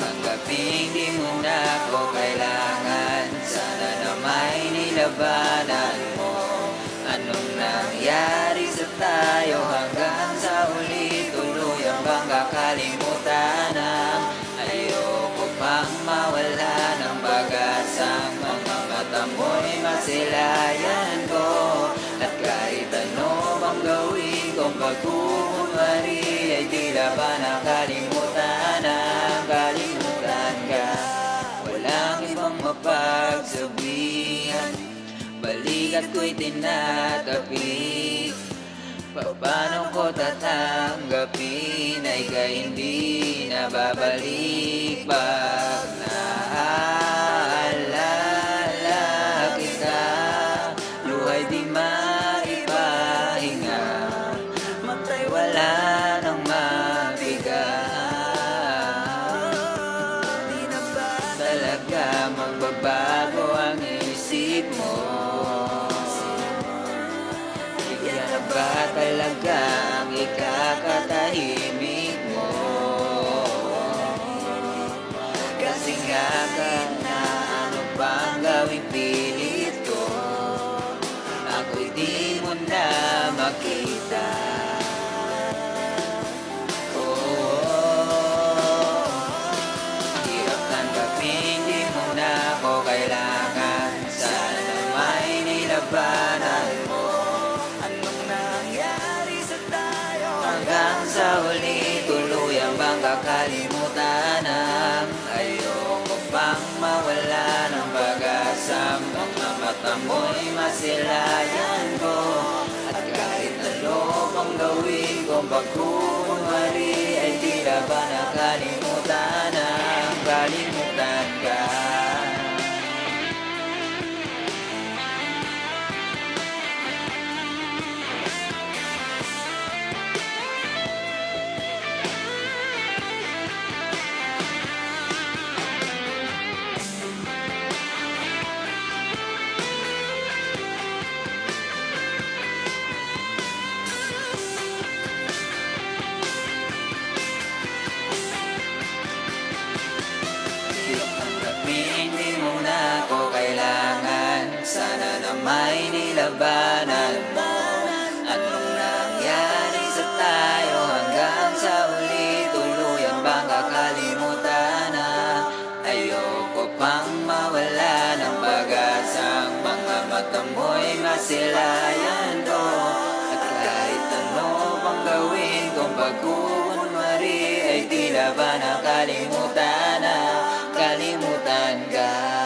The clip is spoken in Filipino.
Tanggaping di mo na ako kailangan. Sana na may nilabanan mo. Anong nangyari sa tayo hanggang sa huli? Tuluyan bang kakalimutan ang ayoko pang mawala ng pag-asang mga mata mo'y masilayan ko. At kahit ano bang gawin kong pagkukunwari ay tila ba nakalimutan ang kalimutan ka. Walang ibang mapagsabihan, balikat ko'y tinatapi. Paano ko tatanggapin ay kay hindi na babalik pag naaalala kita. Luhay di maipahinga, matay wala nang mabigat. Di na ba talaga magbabago ang isip mo? Yan na ba talaga ang ikakatahimik mo? Kasi nga ka na ano bang gawing pilit ko, ako'y di mo na makita. Hirap tanggapin, di mo na ako kailangan. Sana may nilabanan mo. Anong nangyari sa tayo hanggang sa huli? Tuluyan bang kakalimutan ang ayoko pang mawala ng pag-asa? Mga mata mo'y masilayan ko. At kahit ano pang gawin kong pagkukunwari ay tila ba nakalimutan ang kalimutan ka. Hindi mo na ako kailangan. Sana na may nilabanan mo. Anong nangyari sa tayo hanggang sa huli? Tuluyan bang kakalimutan na ayoko pang mawala ng pag-asang mga mata mo'y masilayan ko. At kahit ano pang gawin kong pagkukunwari ay tila ba nakalimutan na kalimutan ka.